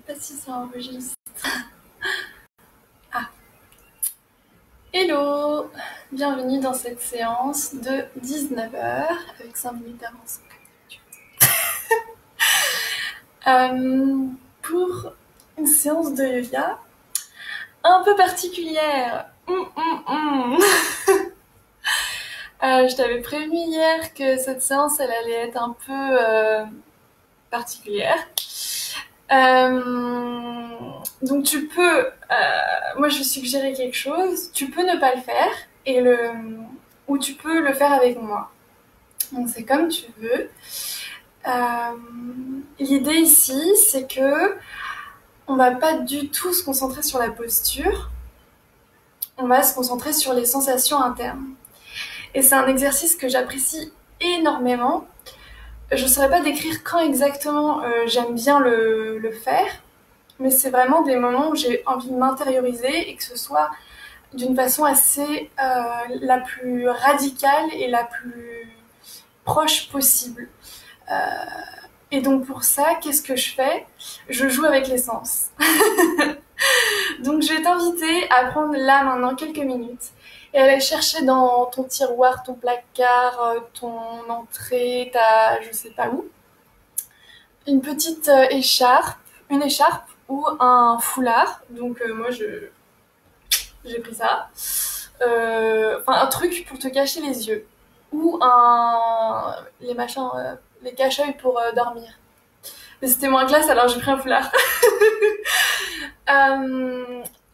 sais pas si ça enregistre. Ah. Hello! Bienvenue dans cette séance de 19 h avec 5 minutes d'avance. Pour une séance de yoga un peu particulière. Je t'avais prévenu hier que cette séance elle allait être un peu particulière. Donc tu peux, moi je vais suggérer quelque chose, tu peux ne pas le faire ou tu peux le faire avec moi. Donc c'est comme tu veux. L'idée ici c'est que on va pas du tout se concentrer sur la posture, on va se concentrer sur les sensations internes. Et c'est un exercice que j'apprécie énormément. Je ne saurais pas décrire quand exactement j'aime bien le faire, mais c'est vraiment des moments où j'ai envie de m'intérioriser et que ce soit d'une façon assez la plus radicale et la plus proche possible. Et donc pour ça, qu'est-ce que je fais? Je joue avec les sens. Donc je vais t'inviter à prendre là maintenant quelques minutes et aller chercher dans ton tiroir, ton placard, ton entrée, je sais pas où, une petite une écharpe ou un foulard. Donc moi j'ai pris ça. Enfin un truc pour te cacher les yeux ou les machins, les cache-œil pour dormir. Mais c'était moins classe alors j'ai pris un foulard.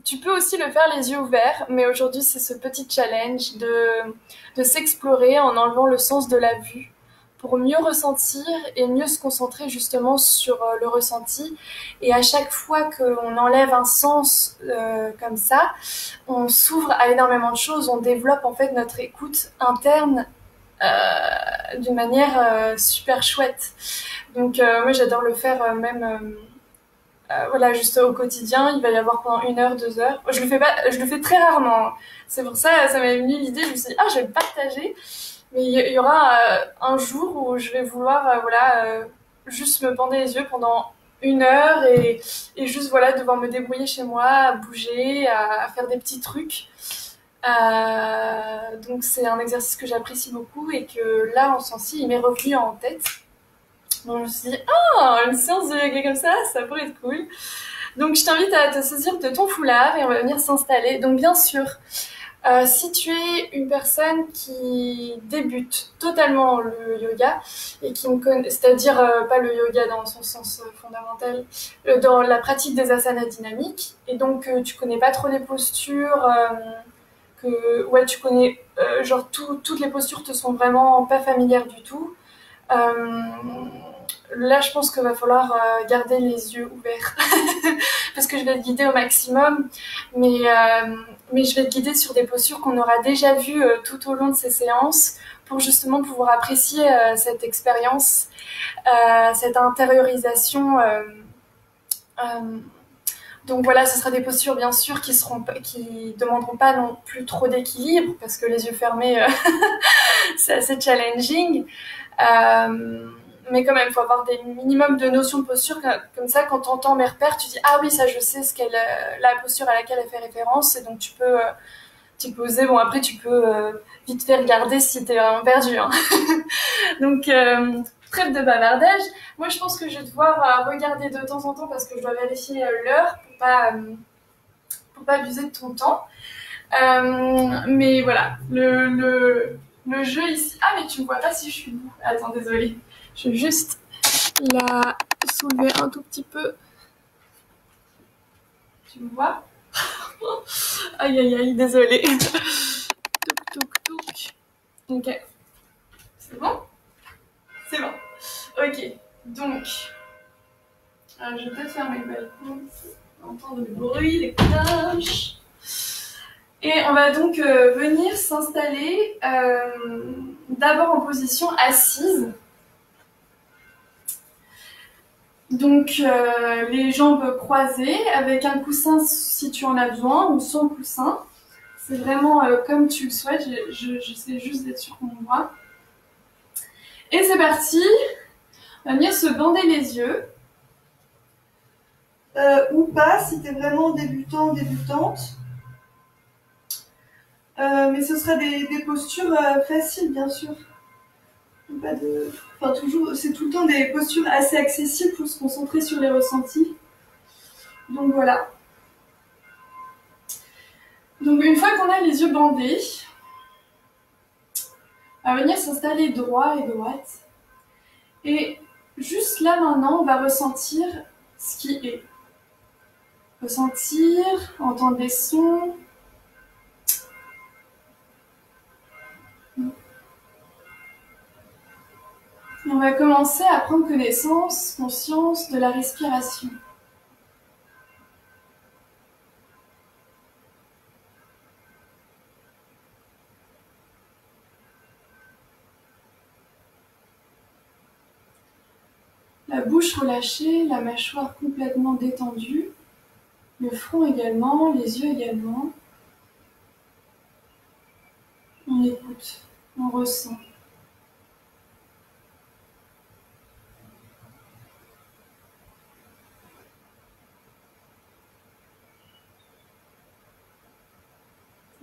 Tu peux aussi le faire les yeux ouverts, mais aujourd'hui c'est ce petit challenge de s'explorer en enlevant le sens de la vue pour mieux ressentir et mieux se concentrer justement sur le ressenti. Et à chaque fois qu'on enlève un sens comme ça, on s'ouvre à énormément de choses, on développe en fait notre écoute interne d'une manière super chouette. Donc moi j'adore le faire même... voilà, juste au quotidien, il va y avoir pendant 1 heure, 2 heures. Je le fais très rarement. C'est pour ça, ça m'est venu l'idée. Je me suis dit, je vais le partager. Mais il y aura un jour où je vais vouloir, juste me bander les yeux pendant 1 heure et juste, voilà, devoir me débrouiller chez moi, à bouger, à faire des petits trucs. Donc c'est un exercice que j'apprécie beaucoup et que là, en ce sens-ci, il m'est revenu en tête. Donc je me suis dit, une séance de yoga comme ça pourrait être cool. Donc je t'invite à te saisir de ton foulard et on va venir s'installer. Donc bien sûr, si tu es une personne qui débute totalement le yoga et qui me connaît, c'est-à-dire pas le yoga dans son sens fondamental, dans la pratique des asanas dynamiques, et donc tu connais pas trop les postures, tu connais genre toutes les postures te sont vraiment pas familières du tout. Là, je pense qu'il va falloir garder les yeux ouverts parce que je vais te guider au maximum, mais je vais te guider sur des postures qu'on aura déjà vues tout au long de ces séances pour justement pouvoir apprécier cette expérience, cette intériorisation. Donc voilà, ce sera des postures bien sûr qui demanderont pas non plus trop d'équilibre parce que les yeux fermés, c'est assez challenging. Mais quand même, il faut avoir des minimums de notions de posture, comme ça, quand tu entends mes repères, tu dis « Ah oui, ça, je sais la posture à laquelle elle fait référence », et donc tu peux oser. Bon, après, tu peux vite fait regarder si t'es vraiment perdu. Hein. Donc, trêve de bavardage. Moi, je pense que je vais devoir regarder de temps en temps parce que je dois vérifier l'heure pour pas abuser de ton temps. Mais voilà, le jeu ici... Ah, mais tu me vois pas si je suis debout. Attends, désolée. Je vais juste la soulever un tout petit peu. Tu me vois? Aïe, aïe, aïe, désolée. Touk, touk, touk. Ok. C'est bon? C'est bon. Ok. Donc, je vais peut-être fermer le balcon. On entend le bruit, les cloches. Et on va donc venir s'installer d'abord en position assise. Donc les jambes croisées avec un coussin si tu en as besoin ou sans coussin. C'est vraiment comme tu le souhaites, j'essaie juste d'être sûre qu'on me voit. Et c'est parti, on va venir se bander les yeux. ou pas si tu es vraiment débutant, débutante. Mais ce sera des postures faciles, bien sûr. Pas de... Enfin, toujours, c'est tout le temps des postures assez accessibles pour se concentrer sur les ressentis. Donc voilà. Donc une fois qu'on a les yeux bandés, on va venir s'installer droit et droite. Et juste là maintenant, on va ressentir ce qui est. Ressentir, entendre des sons. Et on va commencer à prendre connaissance, conscience de la respiration. La bouche relâchée, la mâchoire complètement détendue, le front également, les yeux également. On écoute, on ressent.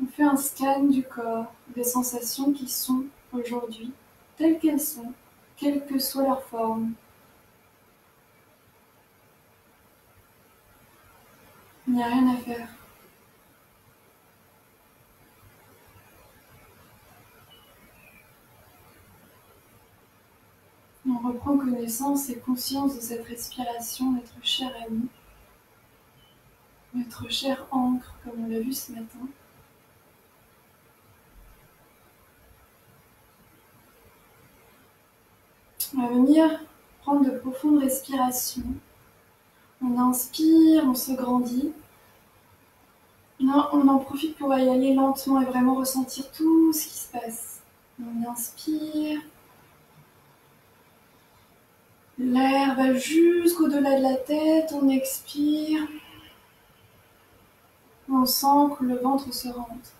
On fait un scan du corps, des sensations qui sont aujourd'hui, telles qu'elles sont, quelle que soit leur forme. Il n'y a rien à faire. On reprend connaissance et conscience de cette respiration, notre cher ami, notre chère encre, comme on l'a vu ce matin. On va venir prendre de profondes respirations. On inspire, on se grandit. On en profite pour y aller lentement et vraiment ressentir tout ce qui se passe. On inspire. L'air va jusqu'au-delà de la tête. On expire. On sent que le ventre se rentre.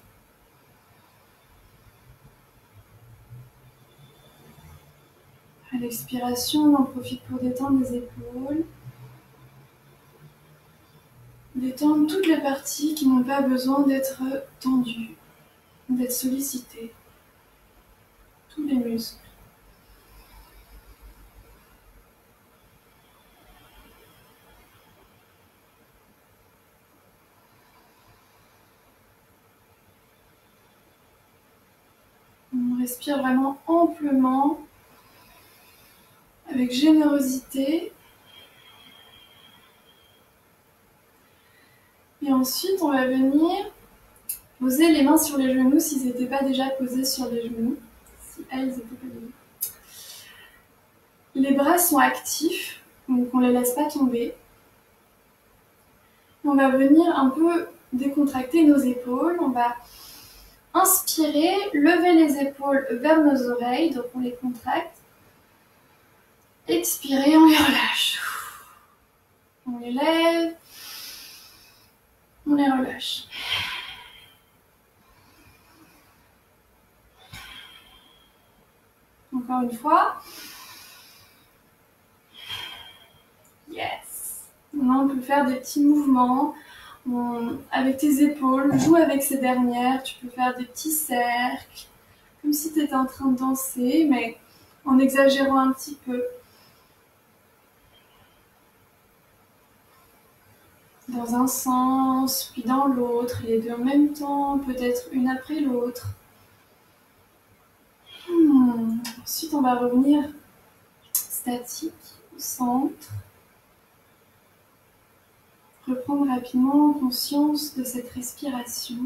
À l'expiration, on en profite pour détendre les épaules. Détendre toutes les parties qui n'ont pas besoin d'être tendues, d'être sollicitées. Tous les muscles. On respire vraiment amplement, avec générosité. Et ensuite, on va venir poser les mains sur les genoux s'ils n'étaient pas déjà posés sur les genoux. Si elles étaient pas déjà. Les bras sont actifs, donc on ne les laisse pas tomber. On va venir un peu décontracter nos épaules. On va inspirer, lever les épaules vers nos oreilles, donc on les contracte. Expirer, on les relâche. On les lève, on les relâche. Encore une fois. Yes. Maintenant, on peut faire des petits mouvements avec tes épaules. Joue avec ces dernières. Tu peux faire des petits cercles, comme si tu étais en train de danser, mais en exagérant un petit peu. Dans un sens, puis dans l'autre, les deux en même temps, peut-être une après l'autre. Ensuite, on va revenir statique au centre. Reprendre rapidement conscience de cette respiration.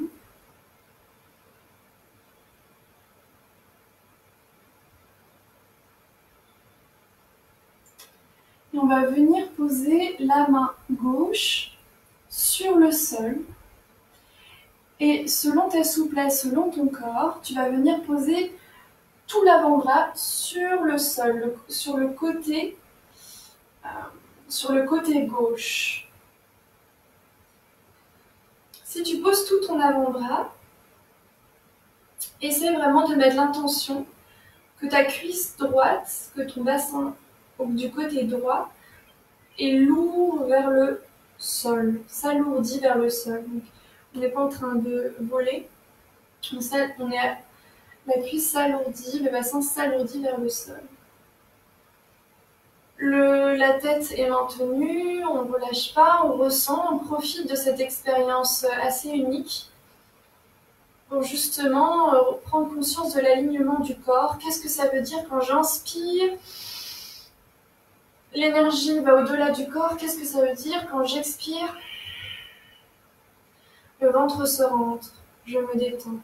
Et on va venir poser la main gauche sur le sol. Et selon ta souplesse, selon ton corps, tu vas venir poser tout l'avant-bras sur le sol, sur le côté gauche. Si tu poses tout ton avant-bras, essaie vraiment de mettre l'intention que ta cuisse droite, que ton bassin du côté droit est lourd vers le sol, s'alourdit vers le sol. Donc, on n'est pas en train de voler, la cuisse s'alourdit, le bassin s'alourdit vers le sol. La tête est maintenue, on ne relâche pas, on ressent, on profite de cette expérience assez unique pour justement prendre conscience de l'alignement du corps. Qu'est-ce que ça veut dire quand j'inspire? L'énergie va au-delà du corps. Qu'est-ce que ça veut dire quand j'expire? Le ventre se rentre, je me détends.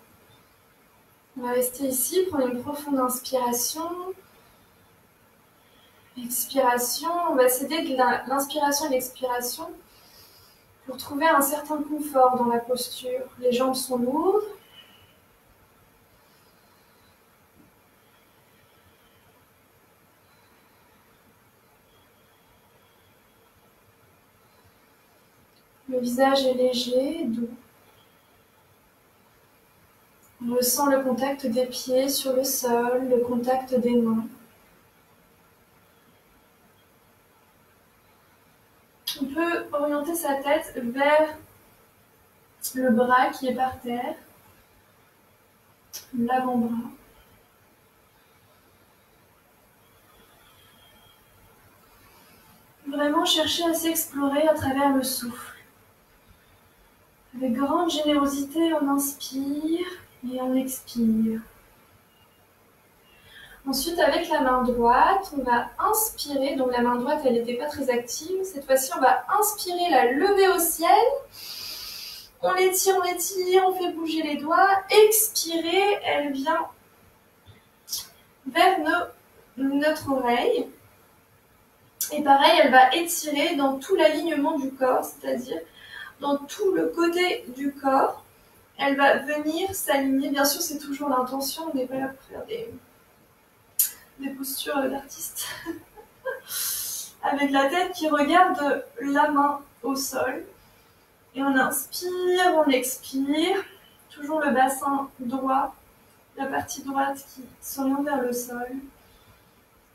On va rester ici, prendre une profonde inspiration. Expiration, on va s'aider de l'inspiration et l'expiration pour trouver un certain confort dans la posture. Les jambes sont lourdes. Le visage est léger, doux. On ressent le contact des pieds sur le sol, le contact des mains. On peut orienter sa tête vers le bras qui est par terre, l'avant-bras. Vraiment chercher à s'explorer à travers le souffle. Avec grande générosité, on inspire et on expire. Ensuite, avec la main droite, on va inspirer. Donc la main droite, elle n'était pas très active. Cette fois-ci, on va inspirer, la lever au ciel. On l'étire, on fait bouger les doigts. Expirer, elle vient vers notre oreille. Et pareil, elle va étirer dans tout l'alignement du corps, c'est-à-dire dans tout le côté du corps. Elle va venir s'aligner. Bien sûr, c'est toujours l'intention, on n'est pas là pour faire des postures d'artiste. Avec la tête qui regarde la main au sol. Et on inspire, on expire. Toujours le bassin droit, la partie droite qui s'oriente vers le sol.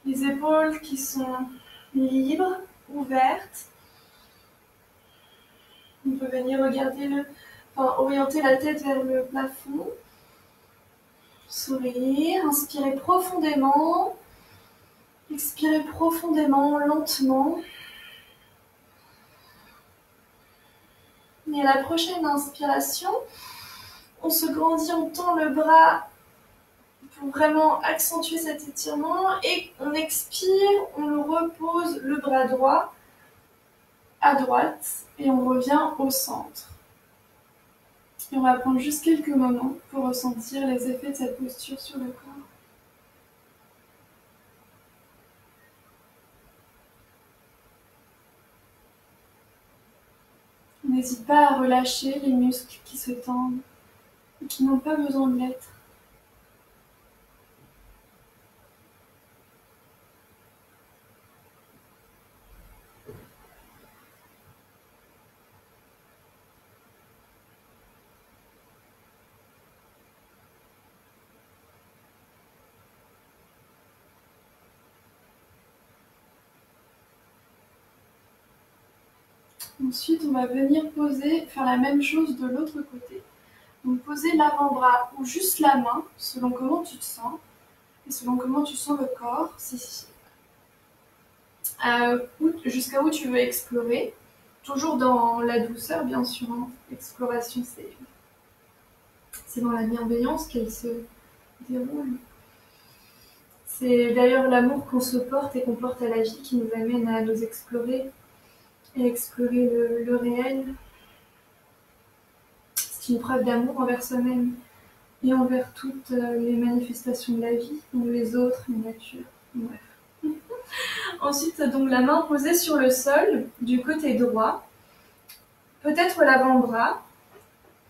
Les épaules qui sont libres, ouvertes. On peut venir orienter la tête vers le plafond. Sourire, inspirez profondément. Expirez profondément, lentement. Et à la prochaine inspiration, on se grandit, on tend le bras pour vraiment accentuer cet étirement. Et on expire, on repose le bras droit à droite et on revient au centre. Et on va prendre juste quelques moments pour ressentir les effets de cette posture sur le corps. N'hésite pas à relâcher les muscles qui se tendent et qui n'ont pas besoin de l'être. Ensuite, on va venir faire la même chose de l'autre côté. Donc poser l'avant-bras ou juste la main, selon comment tu te sens, et selon comment tu sens le corps, jusqu'à où tu veux explorer. Toujours dans la douceur, bien sûr. Hein. L'exploration, c'est dans la bienveillance qu'elle se déroule. C'est d'ailleurs l'amour qu'on se porte et qu'on porte à la vie qui nous amène à nous explorer et explorer le réel. C'est une preuve d'amour envers soi-même et envers toutes les manifestations de la vie, donc les autres, la nature, bref. Ensuite, donc la main posée sur le sol du côté droit, peut-être l'avant-bras,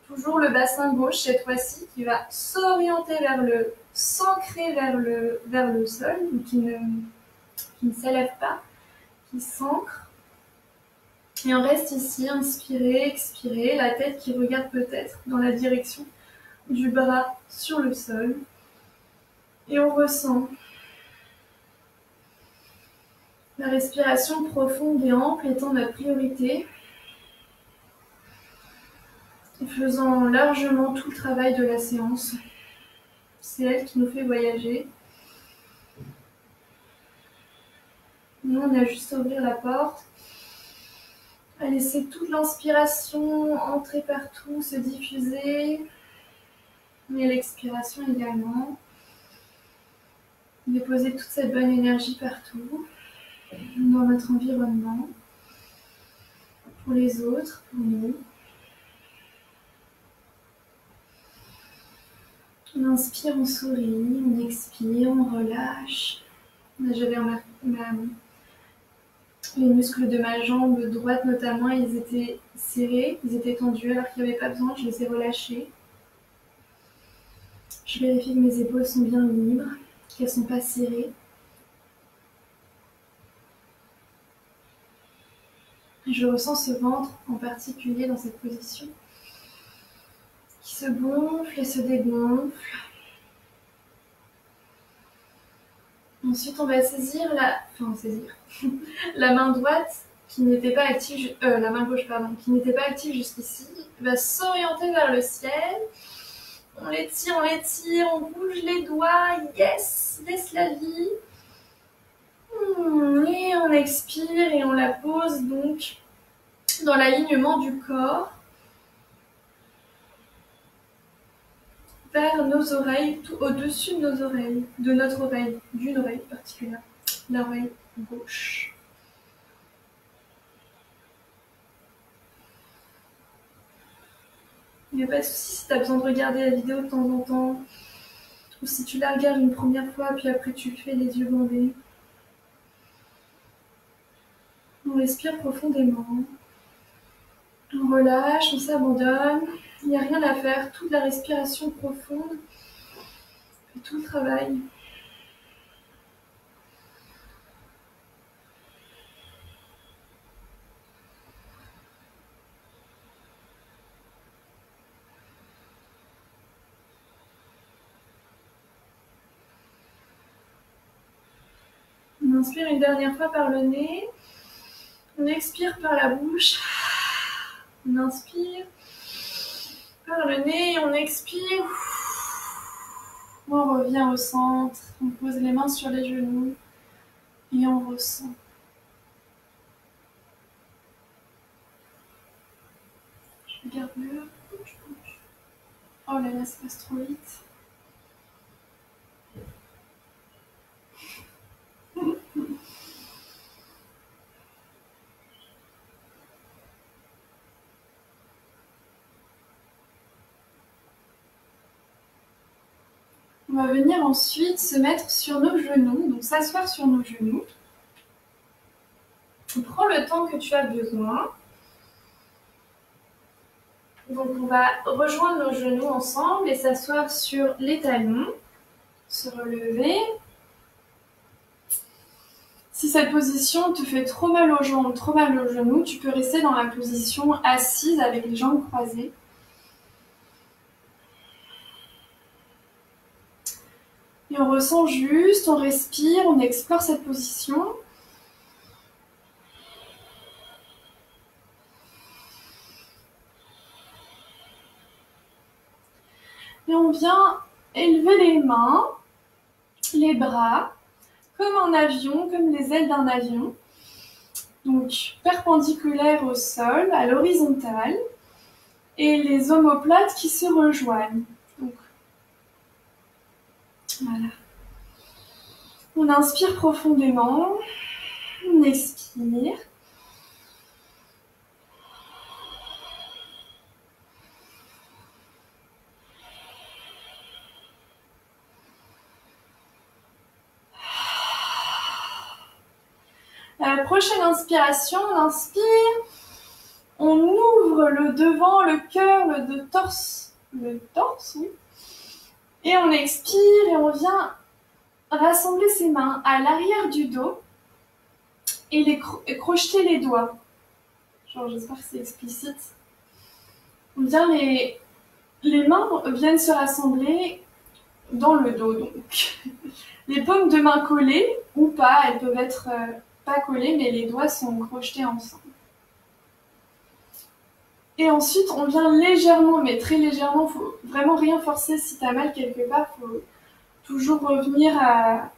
toujours le bassin gauche cette fois-ci qui va s'orienter s'ancrer vers le sol, qui ne s'élève pas, qui s'ancre. Et on reste ici, inspirez, expirez, la tête qui regarde peut-être dans la direction du bras sur le sol. Et on ressent la respiration profonde et ample étant notre priorité. faisant largement tout le travail de la séance. C'est elle qui nous fait voyager. Nous, on a juste à ouvrir la porte, à laisser toute l'inspiration entrer partout, se diffuser, et l'expiration également. Déposer toute cette bonne énergie partout, dans notre environnement, pour les autres, pour nous. On inspire, on sourit, on expire, on relâche. J'avais les muscles de ma jambe droite notamment, ils étaient serrés, ils étaient tendus alors qu'il n'y avait pas besoin, je les ai relâchés. Je vérifie que mes épaules sont bien libres, qu'elles ne sont pas serrées. Je ressens ce ventre en particulier dans cette position qui se gonfle et se dégonfle. Ensuite, on va saisir la main droite qui n'était pas active, la main gauche pardon, qui n'était pas active jusqu'ici, va s'orienter vers le ciel. On l'étire, on bouge les doigts, yes, laisse la vie. Et on expire et on la pose donc dans l'alignement du corps vers nos oreilles, tout au-dessus de nos oreilles, de notre oreille, d'une oreille particulière, l'oreille gauche. Il n'y a pas de souci si tu as besoin de regarder la vidéo de temps en temps, ou si tu la regardes une première fois, puis après tu le fais les yeux bandés. On respire profondément. On relâche, on s'abandonne. Il n'y a rien à faire. Toute la respiration profonde fait tout le travail. On inspire une dernière fois par le nez. On expire par la bouche. On inspire par le nez, on expire. On revient au centre. On pose les mains sur les genoux et on ressent. Je regarde l'heure. Oh là là, ça passe trop vite. On va venir ensuite se mettre sur nos genoux, donc s'asseoir sur nos genoux. Prends le temps que tu as besoin. Donc on va rejoindre nos genoux ensemble et s'asseoir sur les talons, se relever. Si cette position te fait trop mal aux jambes, trop mal aux genoux, tu peux rester dans la position assise avec les jambes croisées. Et on ressent juste, on respire, on explore cette position. Et on vient élever les mains, les bras, comme un avion, comme les ailes d'un avion. Donc perpendiculaires au sol, à l'horizontale. Et les omoplates qui se rejoignent. Donc, voilà. On inspire profondément, on expire. À la prochaine inspiration, on inspire, on ouvre le devant, le cœur, le torse, oui. Et on expire et on vient rassembler ses mains à l'arrière du dos et crocheter les doigts. Genre, j'espère que c'est explicite. On vient les mains viennent se rassembler dans le dos, donc. Les paumes de main collées ou pas, elles peuvent être pas collées, mais les doigts sont crochetés ensemble. Et ensuite, on vient légèrement, mais très légèrement, faut vraiment rien forcer si t'as mal quelque part, faut toujours revenir à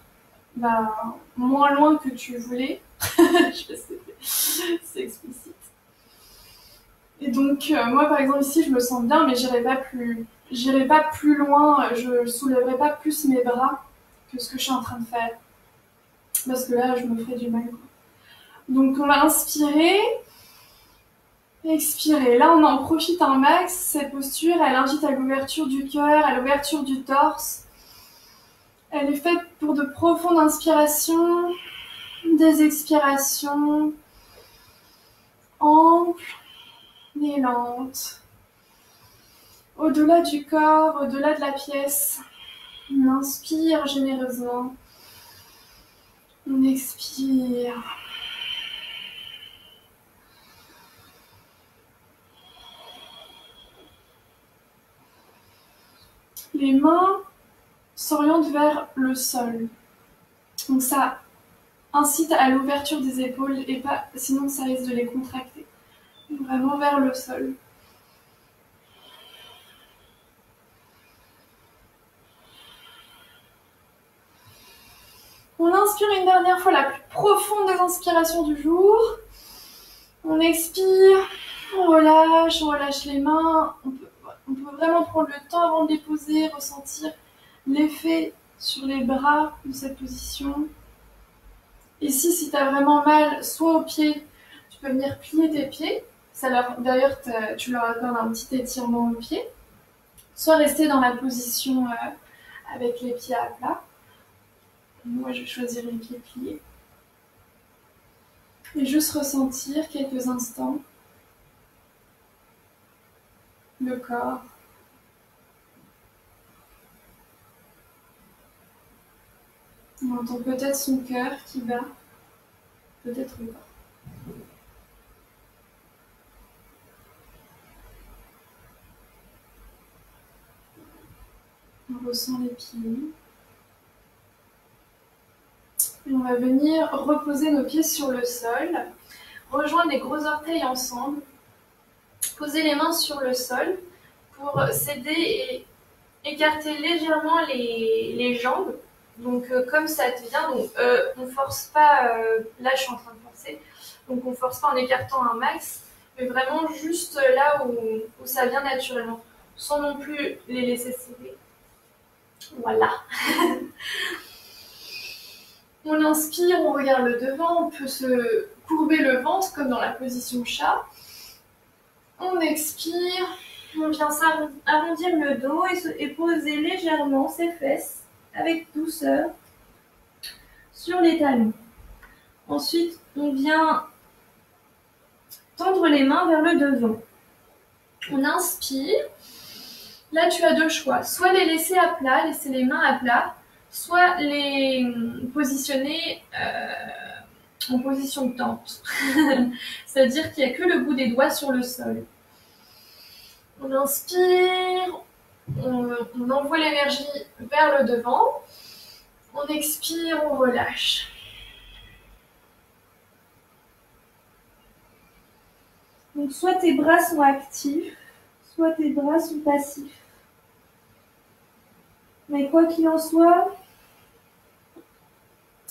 moins loin que tu voulais. Je sais pas si c'est explicite. Et donc, moi par exemple ici, je me sens bien, mais j'irai pas plus loin, je soulèverai pas plus mes bras que ce que je suis en train de faire. Parce que là, je me ferai du mal, quoi. Donc, on va inspirer. Expirer. Là, on en profite un max. Cette posture, elle invite à l'ouverture du cœur, à l'ouverture du torse. Elle est faite pour de profondes inspirations, des expirations amples et lentes. Au-delà du corps, au-delà de la pièce. On inspire généreusement. On expire. Les mains s'orientent vers le sol. Donc ça incite à l'ouverture des épaules et pas, sinon ça risque de les contracter. Vraiment vers le sol. On inspire une dernière fois, la plus profonde des inspirations du jour. On expire, on relâche les mains. On peut vraiment prendre le temps avant de les poser, ressentir l'effet sur les bras de cette position. Ici, si tu as vraiment mal, soit aux pieds, tu peux venir plier tes pieds. D'ailleurs, tu leur accordes un petit étirement aux pieds. Soit rester dans la position avec les pieds à plat. Moi, je vais choisir les pieds pliés. Et juste ressentir quelques instants le corps. On entend peut-être son cœur qui bat, peut-être pas. On ressent les pieds. Et on va venir reposer nos pieds sur le sol, rejoindre les gros orteils ensemble, poser les mains sur le sol pour s'aider et écarter légèrement les jambes. Donc comme ça te vient, donc on force pas, là je suis en train de forcer, donc on force pas en écartant un max, mais vraiment juste là où ça vient naturellement, sans non plus les laisser céder. Voilà. On inspire, on regarde le devant, on peut se courber le ventre comme dans la position chat. On expire, on vient arrondir le dos et poser légèrement ses fesses avec douceur sur les talons. Ensuite, on vient tendre les mains vers le devant. On inspire. Là, tu as deux choix. Soit les laisser à plat, laisser les mains à plat, soit les positionner en position de tente. C'est-à-dire qu'il n'y a que le bout des doigts sur le sol. On inspire, on envoie l'énergie vers le devant. On expire, on relâche. Donc soit tes bras sont actifs, soit tes bras sont passifs. Mais quoi qu'il en soit,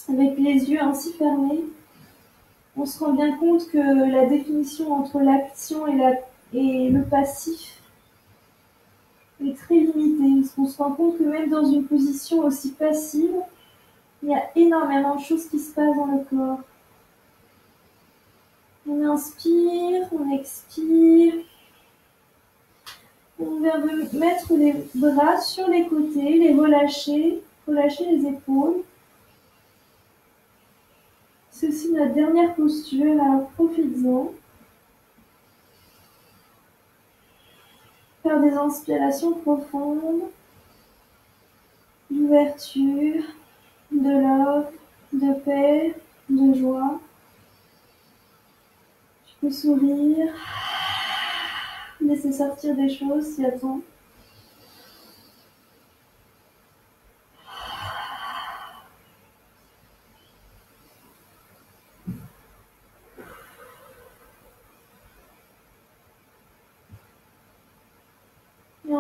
avec les yeux ainsi fermés, on se rend bien compte que la définition entre l'action et le passif est très limitée. Parce qu'on se rend compte que même dans une position aussi passive, il y a énormément de choses qui se passent dans le corps. On inspire, on expire. On vient de mettre les bras sur les côtés, les relâcher les épaules. C'est aussi notre dernière posture, alors profites-en. Faire des inspirations profondes, d'ouverture, de love, de paix, de joie. Tu peux sourire, laisser sortir des choses si elles sont.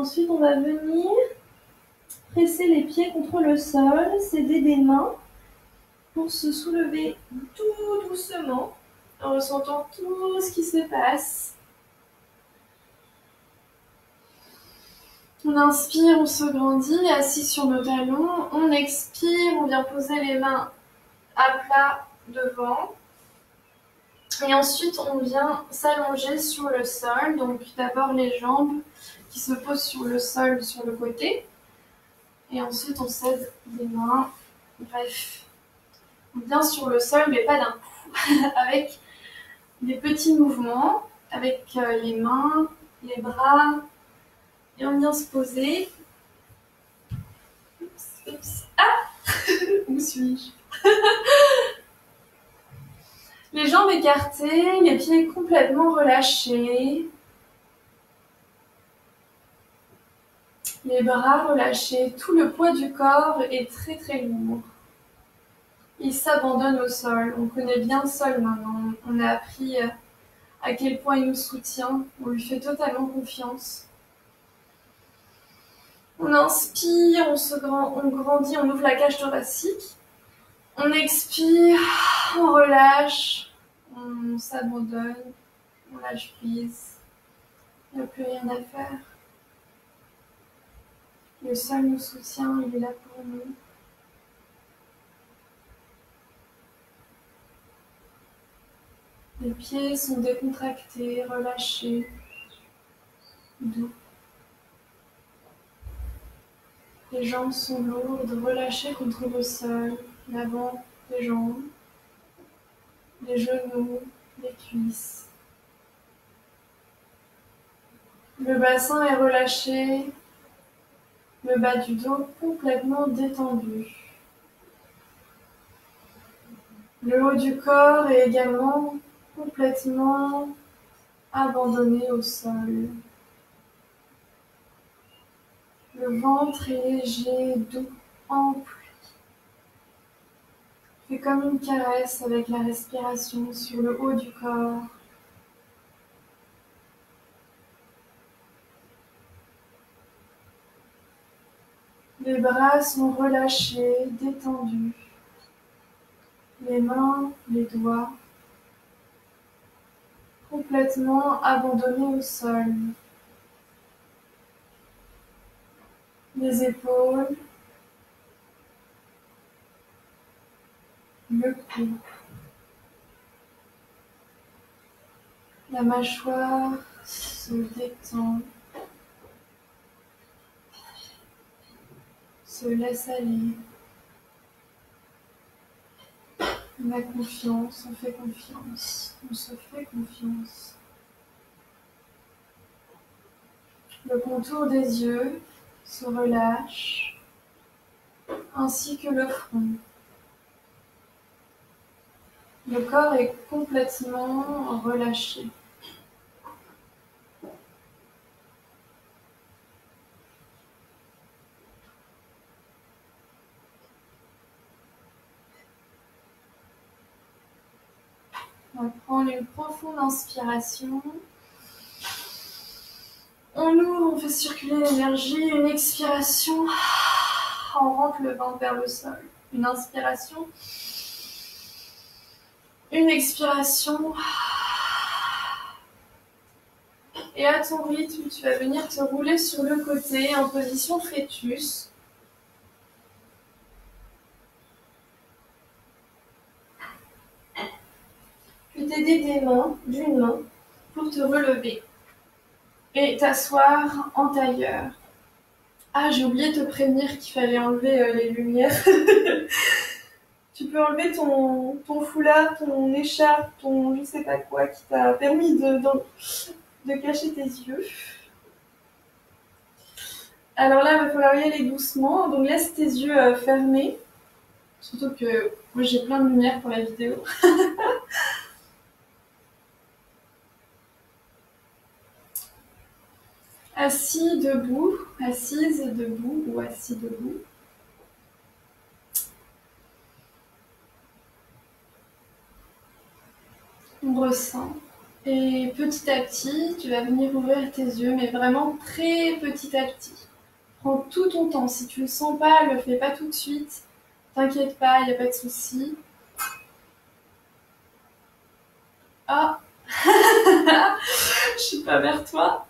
ensuite, on va venir presser les pieds contre le sol, s'aider des mains pour se soulever tout doucement en ressentant tout ce qui se passe. On inspire, on se grandit, assis sur nos talons. On expire, on vient poser les mains à plat devant. Et ensuite, on vient s'allonger sur le sol. Donc d'abord les jambes qui se posent sur le sol, sur le côté. Et ensuite, on s'aide les mains. Bref, on vient sur le sol, mais pas d'un coup. Avec des petits mouvements, avec les mains, les bras. Et on vient se poser. Oups. Ah où suis-je? Les jambes écartées, les pieds complètement relâchés. Les bras relâchés, tout le poids du corps est très très lourd. Il s'abandonne au sol. On connaît bien le sol maintenant. On a appris à quel point il nous soutient. On lui fait totalement confiance. On inspire, on grandit, on ouvre la cage thoracique. On expire, on relâche, on s'abandonne, on lâche prise. Il n'y a plus rien à faire. Le sol nous soutient, il est là pour nous. Les pieds sont décontractés, relâchés, doux. Les jambes sont lourdes, relâchées contre le sol, l'avant des jambes, les genoux, les cuisses. Le bassin est relâché, le bas du dos complètement détendu. Le haut du corps est également complètement abandonné au sol. Le ventre est léger, doux, ample. Fait comme une caresse avec la respiration sur le haut du corps. Les bras sont relâchés, détendus. Les mains, les doigts, complètement abandonnés au sol. Les épaules, le cou. La mâchoire se détend, se laisse aller. On a confiance, on fait confiance, on se fait confiance. Le contour des yeux se relâche, ainsi que le front. Le corps est complètement relâché. On va prendre une profonde inspiration. On ouvre, on fait circuler l'énergie. Une expiration, on rentre le ventre vers le sol. Une inspiration. Une expiration. Et à ton rythme, tu vas venir te rouler sur le côté en position fœtus. Puis t'aider d'une main, pour te relever. Et t'asseoir en tailleur. Ah, j'ai oublié de te prévenir qu'il fallait enlever les lumières. Tu peux enlever ton foulard, ton écharpe, ton je sais pas quoi qui t'a permis de cacher tes yeux. Alors là, il va falloir y aller doucement. Donc laisse tes yeux fermés. Surtout que moi j'ai plein de lumière pour la vidéo. Assis, debout, assise, debout ou assis, debout. On ressent Et petit à petit, tu vas venir ouvrir tes yeux, mais vraiment très petit à petit. Prends tout ton temps. Si tu le sens pas, le fais pas tout de suite. T'inquiète pas, il n'y a pas de souci. Ah, je suis pas vers toi.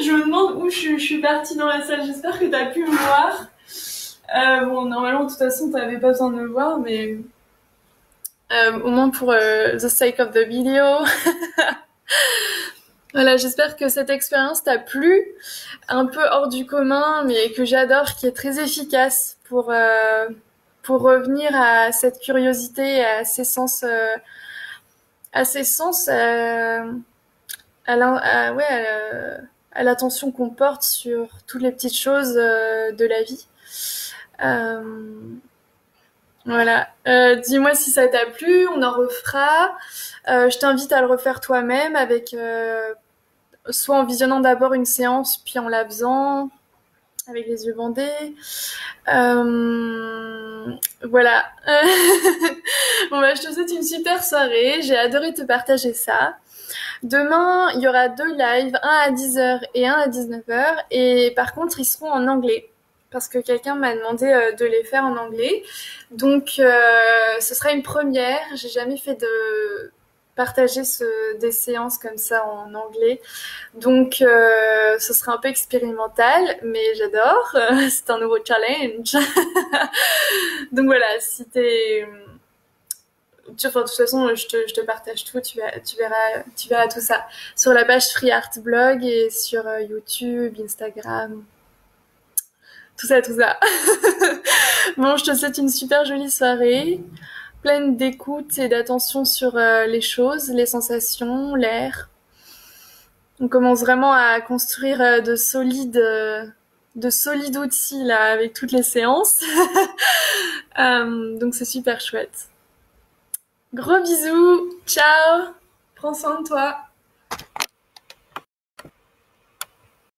Je me demande où je suis partie dans la salle. J'espère que tu as pu me voir. Bon, normalement, de toute façon, tu n'avais pas besoin de me voir, mais au moins pour the sake of the video. Voilà, j'espère que cette expérience t'a plu, un peu hors du commun, mais que j'adore, qui est très efficace pour revenir à cette curiosité, à ses sens, à l'attention qu'on porte sur toutes les petites choses de la vie. Voilà. Dis-moi si ça t'a plu, on en refera. Je t'invite à le refaire toi-même avec soit en visionnant d'abord une séance, puis en la faisant avec les yeux bandés. Voilà. Bon bah je te souhaite une super soirée. J'ai adoré te partager ça. Demain, il y aura 2 lives, un à 10h et un à 19h. Et par contre, ils seront en anglais. Parce que quelqu'un m'a demandé de les faire en anglais. Donc, ce sera une première. J'ai jamais fait de partager des séances comme ça en anglais. Donc, ce sera un peu expérimental, mais j'adore. C'est un nouveau challenge. Donc voilà, si t'es... Enfin, de toute façon, je te partage tout, tu verras tout ça sur la page Free Art Blog et sur YouTube, Instagram, tout ça, tout ça. Bon, je te souhaite une super jolie soirée, pleine d'écoute et d'attention sur les choses, les sensations, l'air. On commence vraiment à construire de solides outils là avec toutes les séances. Donc c'est super chouette. Gros bisous, ciao, prends soin de toi.